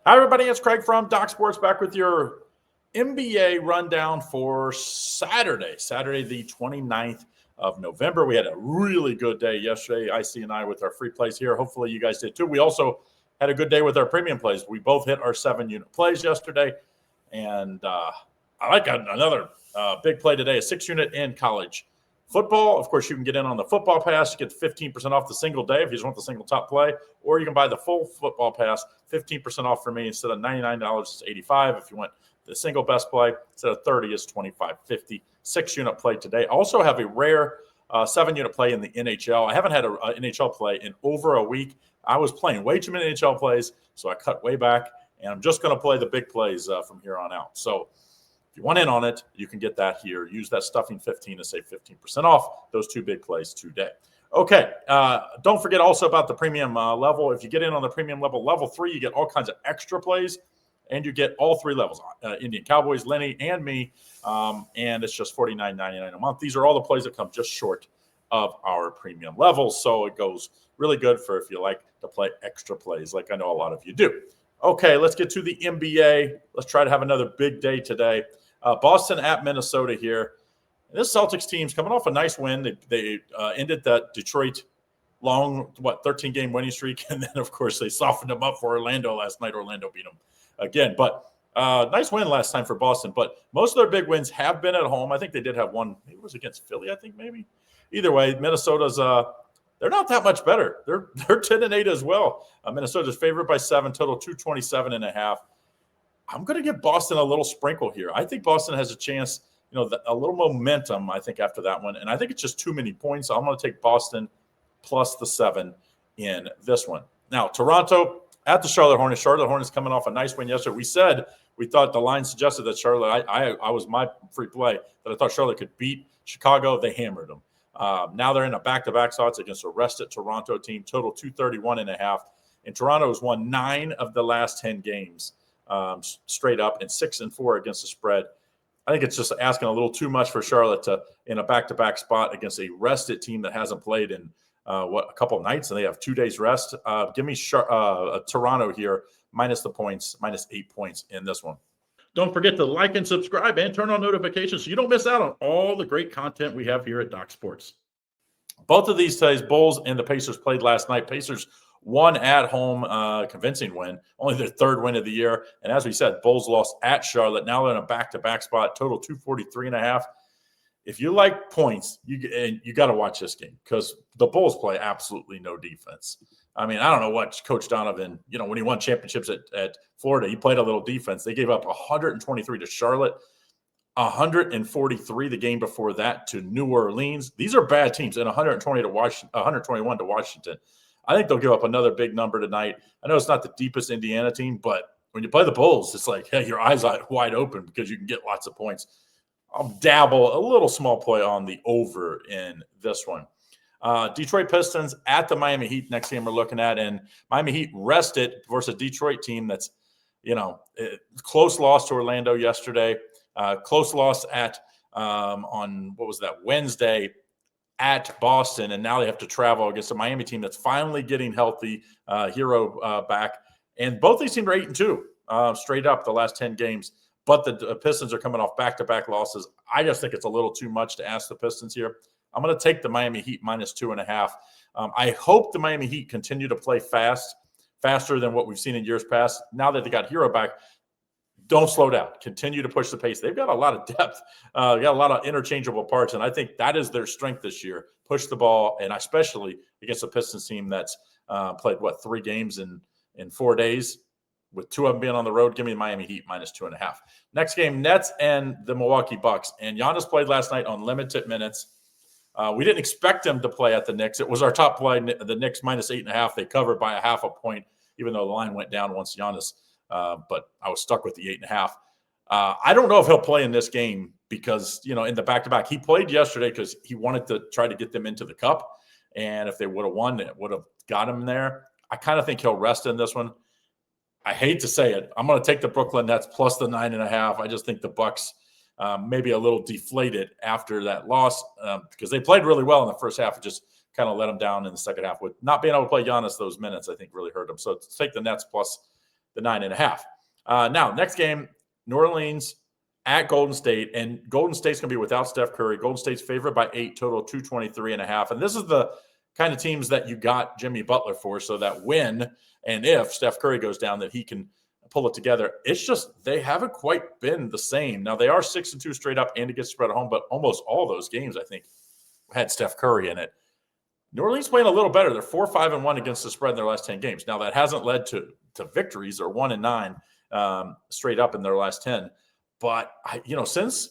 Hi, everybody. It's Craig from Doc Sports back with your NBA rundown for Saturday, the 29th of November. We had a really good day yesterday, IC and I, with our free plays here. Hopefully you guys did too. We also had a good day with our premium plays. We both hit our 7-unit plays yesterday. And I like another big play today, a 6-unit in college football. Of course, you can get in on the football pass. You get 15% off the single day if you just want the single top play, or you can buy the full football pass, 15% off for me. Instead of $99, it's $85. If you want the single best play, instead of $30, it's $25.50. 6-unit play today. Also have a rare 7-unit play in the NHL. I haven't had an NHL play in over a week. I was playing way too many NHL plays, so I cut way back, and I'm just going to play the big plays from here on out. So if you want in on it, you can get that here. Use that stuffing 15 to save 15% off those 2 big plays today. Okay, don't forget also about the premium level. If you get in on the premium level, level 3, you get all kinds of extra plays, and you get all 3 levels, Indian Cowboys, Lenny, and me, and it's just $49.99 a month. These are all the plays that come just short of our premium levels, so it goes really good for if you like to play extra plays like I know a lot of you do. Okay, let's get to the NBA. Let's try to have another big day today. Boston at Minnesota here. This Celtics team's coming off a nice win. They ended that Detroit long, 13-game winning streak, and then, of course, they softened them up for Orlando last night. Orlando beat them again. But nice win last time for Boston. But most of their big wins have been at home. I think they did have one. Maybe it was against Philly, I think, maybe. Either way, Minnesota's they're not that much better. They're 10-8 as well. Minnesota's favored by 7, total 227.5. I'm going to give Boston a little sprinkle here. I think Boston has a chance, a little momentum, I think, after that one. And I think it's just too many points. So I'm going to take Boston plus the 7 in this one. Now, Toronto at the Charlotte Hornets. Charlotte Hornets coming off a nice win yesterday. We thought the line suggested that Charlotte, I was my free play, that I thought Charlotte could beat Chicago. They hammered them. Now they're in a back-to-back spots against a rested Toronto team, total 231.5. And Toronto has won 9 of the last 10 games straight up, and 6-4 against the spread. I think it's just asking a little too much for Charlotte to in a back-to-back spot against a rested team that hasn't played in a couple of nights, and they have 2 days rest. Give me Toronto here, minus the points, minus 8 points in this one. Don't forget to like and subscribe and turn on notifications so you don't miss out on all the great content we have here at Doc Sports. Both of these days, Bulls and the Pacers played last night. Pacers won at home, convincing win, only their 3rd win of the year. And as we said, Bulls lost at Charlotte. Now they're in a back-to-back spot, total 243.5. If you like points, you got to watch this game because the Bulls play absolutely no defense. I mean, I don't know what Coach Donovan, when he won championships at Florida, he played a little defense. They gave up 123 to Charlotte, 143 the game before that to New Orleans. These are bad teams, and 121 to Washington. I think they'll give up another big number tonight. I know it's not the deepest Indiana team, but when you play the Bulls, it's like, hey, your eyes are wide open because you can get lots of points. I'll dabble a little small play on the over in this one. Detroit Pistons at the Miami Heat, next game we're looking at. And Miami Heat rested versus a Detroit team that's, close loss to Orlando yesterday. Close loss at on, Wednesday at Boston. And now they have to travel against a Miami team that's finally getting healthy, Hero back. And both these teams are 8-2 straight up the last 10 games. But the Pistons are coming off back-to-back losses. I just think it's a little too much to ask the Pistons here. I'm going to take the Miami Heat minus 2.5. I hope the Miami Heat continue to play faster than what we've seen in years past. Now that they got Hero back, don't slow down. Continue to push the pace. They've got a lot of depth. They got a lot of interchangeable parts, and I think that is their strength this year. Push the ball, and especially against a Pistons team that's played, 3 games in 4 days, with 2 of them being on the road. Give me the Miami Heat minus 2.5. Next game, Nets and the Milwaukee Bucks. And Giannis played last night on limited minutes. We didn't expect him to play at the Knicks. It was our top play, the Knicks minus 8.5. They covered by 0.5 point, even though the line went down once Giannis. But I was stuck with the 8.5. I don't know if he'll play in this game because, in the back-to-back, he played yesterday because he wanted to try to get them into the cup. And if they would have won, it would have got him there. I kind of think he'll rest in this one. I hate to say it. I'm going to take the Brooklyn Nets plus the 9.5. I just think the Bucks maybe a little deflated after that loss because they played really well in the first half. It just kind of let them down in the second half. With not being able to play Giannis those minutes, I think really hurt them. So take the Nets plus the 9.5. Now, next game, New Orleans at Golden State, and Golden State's going to be without Steph Curry. Golden State's favored by 8, total 223.5. And this is the kind of teams that you got Jimmy Butler for, so that when and if Steph Curry goes down, that he can pull it together. It's just they haven't quite been the same. Now, they are 6-2 straight up and against spread at home, but almost all those games, I think, had Steph Curry in it. New Orleans playing a little better. They're 4-5-1 against the spread in their last 10 games. Now, that hasn't led to victories. They're 1-9 straight up in their last 10. But, since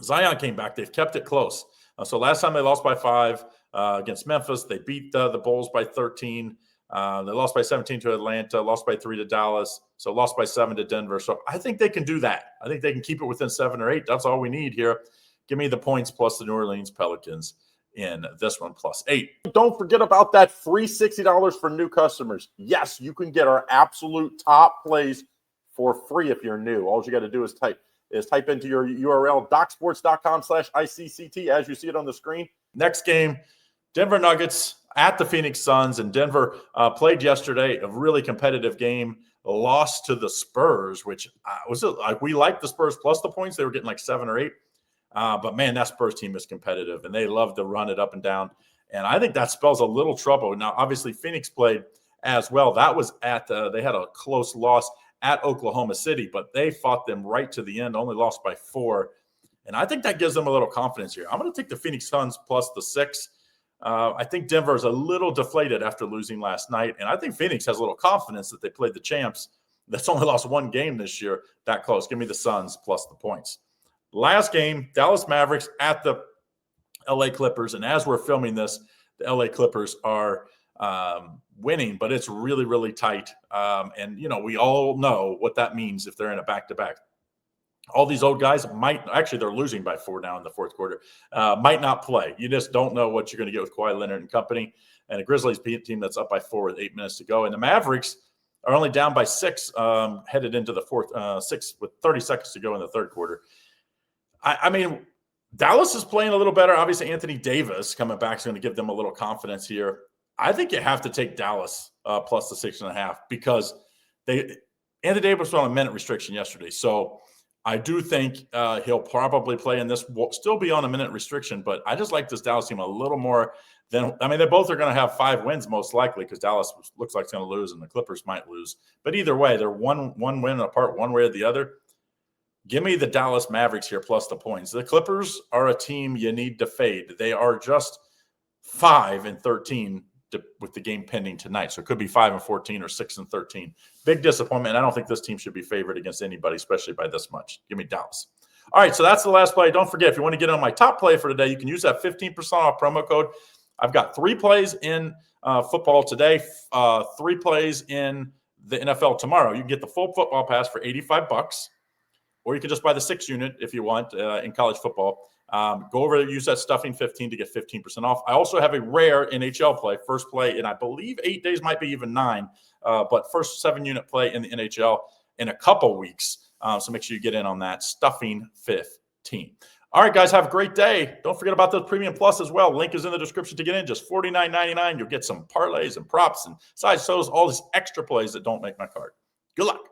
Zion came back, they've kept it close. So last time they lost by 5 against Memphis. They beat the Bulls by 13. They lost by 17 to Atlanta, lost by 3 to Dallas, so lost by 7 to Denver. So I think they can do that. I think they can keep it within 7 or 8. That's all we need here. Give me the points plus the New Orleans Pelicans in this one, plus 8. Don't forget about that free $60 for new customers. Yes, you can get our absolute top plays for free if you're new. All you got to do is type into your URL, docsports.com/ICCT, as you see it on the screen. Next game, Denver Nuggets at the Phoenix Suns, and Denver played yesterday, a really competitive game, lost to the Spurs, which we liked the Spurs plus the points. They were getting like 7 or 8. But, man, that Spurs team is competitive, and they love to run it up and down. And I think that spells a little trouble. Now, obviously, Phoenix played as well. That was they had a close loss at Oklahoma City, but they fought them right to the end, only lost by 4. And I think that gives them a little confidence here. I'm going to take the Phoenix Suns plus the 6. I think Denver is a little deflated after losing last night, and I think Phoenix has a little confidence that they played the champs that's only lost 1 game this year that close. Give me the Suns plus the points. Last game, Dallas Mavericks at the LA Clippers, and as we're filming this, the LA Clippers are winning, but it's really, really tight. And, we all know what that means if they're in a back-to-back. All these old guys they're losing by 4 now in the fourth quarter, might not play. You just don't know what you're going to get with Kawhi Leonard and company. And a Grizzlies team that's up by 4 with 8 minutes to go. And the Mavericks are only down by 6, headed into the fourth, 6 with 30 seconds to go in the third quarter. I mean, Dallas is playing a little better. Obviously, Anthony Davis coming back is going to give them a little confidence here. I think you have to take Dallas plus the 6.5 because Anthony Davis was on a minute restriction yesterday. So I do think he'll probably play in this. Will still be on a minute restriction, but I just like this Dallas team a little more than. I mean, they both are going to have 5 wins most likely because Dallas looks like it's going to lose and the Clippers might lose. But either way, they're one win apart, one way or the other. Give me the Dallas Mavericks here plus the points. The Clippers are a team you need to fade. They are just 5-13 with the game pending tonight. So it could be 5-14 or 6-13. Big disappointment. I don't think this team should be favored against anybody, especially by this much. Give me Dallas. All right, so that's the last play. Don't forget, if you want to get on my top play for today, you can use that 15% off promo code. I've got 3 plays in football today, 3 plays in the NFL tomorrow. You can get the full football pass for $85. Or you can just buy the 6 unit if you want in college football. Go over, use that stuffing 15 to get 15% off. I also have a rare NHL play, first play in I believe 8 days, might be even 9, but first 7 unit play in the NHL in a couple weeks. So make sure you get in on that, stuffing 15. All right, guys, have a great day. Don't forget about those Premium Plus as well. Link is in the description to get in. Just $49.99. You'll get some parlays and props and side shows, all these extra plays that don't make my card. Good luck.